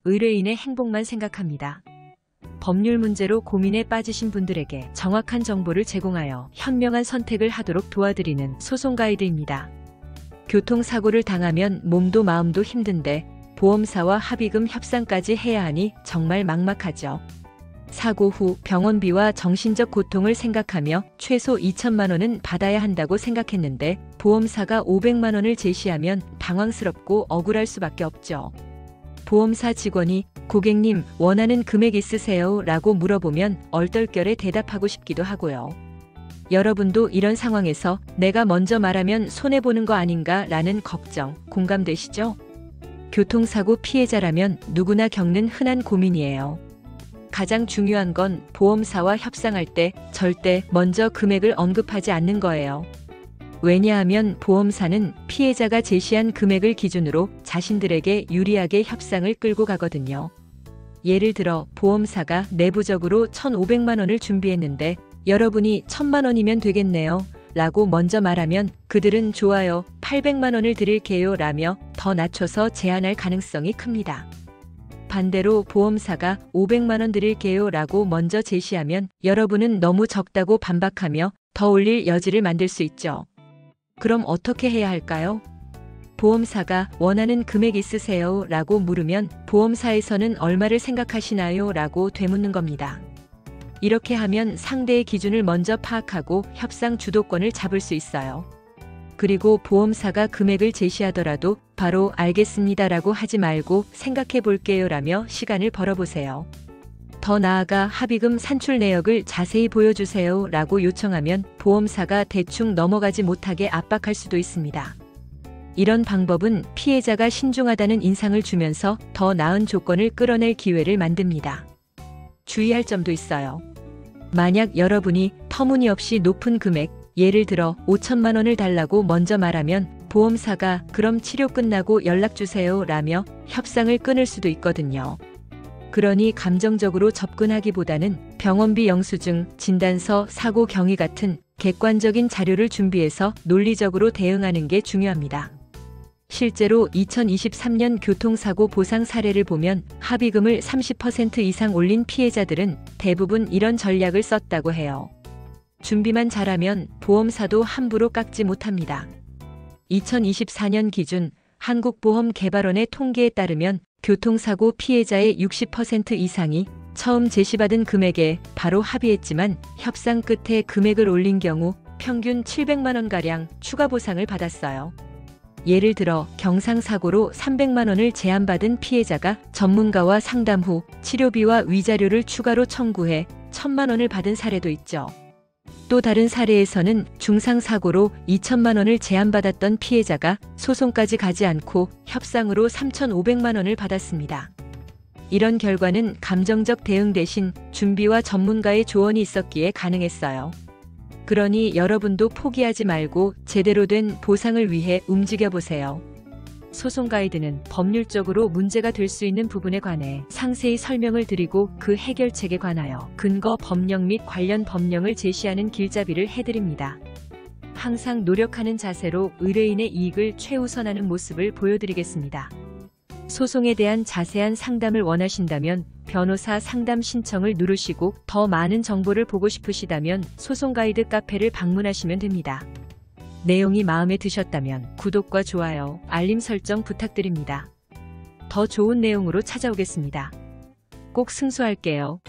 의뢰인의 행복만 생각합니다. 법률 문제로 고민에 빠지신 분들에게 정확한 정보를 제공하여 현명한 선택을 하도록 도와드리는 소송 가이드입니다. 교통사고를 당하면 몸도 마음도 힘든데 보험사와 합의금 협상까지 해야 하니 정말 막막하죠. 사고 후 병원비와 정신적 고통을 생각하며 최소 2천만 원은 받아야 한다고 생각했는데 보험사가 500만 원을 제시하면 당황스럽고 억울할 수밖에 없죠. 보험사 직원이 고객님 원하는 금액 있으세요? 라고 물어보면 얼떨결에 대답하고 싶기도 하고요. 여러분도 이런 상황에서 내가 먼저 말하면 손해보는 거 아닌가 라는 걱정 공감되시죠? 교통사고 피해자라면 누구나 겪는 흔한 고민이에요. 가장 중요한 건 보험사와 협상할 때 절대 먼저 금액을 언급하지 않는 거예요. 왜냐하면 보험사는 피해자가 제시한 금액을 기준으로 자신들에게 유리하게 협상을 끌고 가거든요. 예를 들어 보험사가 내부적으로 1,500만 원을 준비했는데 여러분이 1,000만 원이면 되겠네요 라고 먼저 말하면 그들은 좋아요 800만 원을 드릴게요 라며 더 낮춰서 제안할 가능성이 큽니다. 반대로 보험사가 500만 원 드릴게요 라고 먼저 제시하면 여러분은 너무 적다고 반박하며 더 올릴 여지를 만들 수 있죠. 그럼 어떻게 해야 할까요? 보험사가 원하는 금액 있으세요? 라고 물으면 보험사에서는 얼마를 생각하시나요? 라고 되묻는 겁니다. 이렇게 하면 상대의 기준을 먼저 파악하고 협상 주도권을 잡을 수 있어요. 그리고 보험사가 금액을 제시하더라도 바로 알겠습니다 라고 하지 말고 생각해 볼게요 라며 시간을 벌어보세요. 더 나아가 합의금 산출 내역을 자세히 보여주세요 라고 요청하면 보험사가 대충 넘어가지 못하게 압박할 수도 있습니다. 이런 방법은 피해자가 신중하다는 인상을 주면서 더 나은 조건을 끌어낼 기회를 만듭니다. 주의할 점도 있어요. 만약 여러분이 터무니없이 높은 금액, 예를 들어 5천만 원을 달라고 먼저 말하면 보험사가 그럼 치료 끝나고 연락주세요 라며 협상을 끊을 수도 있거든요. 그러니 감정적으로 접근하기보다는 병원비 영수증, 진단서, 사고 경위 같은 객관적인 자료를 준비해서 논리적으로 대응하는 게 중요합니다. 실제로 2023년 교통사고 보상 사례를 보면 합의금을 30% 이상 올린 피해자들은 대부분 이런 전략을 썼다고 해요. 준비만 잘하면 보험사도 함부로 깎지 못합니다. 2024년 기준 한국보험개발원의 통계에 따르면 교통사고 피해자의 60% 이상이 처음 제시받은 금액에 바로 합의했지만 협상 끝에 금액을 올린 경우 평균 700만 원가량 추가 보상을 받았어요. 예를 들어 경상사고로 300만 원을 제안받은 피해자가 전문가와 상담 후 치료비와 위자료를 추가로 청구해 1,000만 원을 받은 사례도 있죠. 또 다른 사례에서는 중상사고로 2천만 원을 제안받았던 피해자가 소송까지 가지 않고 협상으로 3,500만 원을 받았습니다. 이런 결과는 감정적 대응 대신 준비와 전문가의 조언이 있었기에 가능했어요. 그러니 여러분도 포기하지 말고 제대로 된 보상을 위해 움직여보세요. 소송 가이드는 법률적으로 문제가 될 수 있는 부분에 관해 상세히 설명을 드리고 그 해결책에 관하여 근거 법령 및 관련 법령을 제시하는 길잡이를 해드립니다. 항상 노력하는 자세로 의뢰인의 이익을 최우선하는 모습을 보여드리겠습니다. 소송에 대한 자세한 상담을 원하신다면 변호사 상담 신청을 누르시고 더 많은 정보를 보고 싶으시다면 소송 가이드 카페를 방문하시면 됩니다. 내용이 마음에 드셨다면 구독과 좋아요, 알림 설정 부탁드립니다. 더 좋은 내용으로 찾아오겠습니다. 꼭 승소할게요.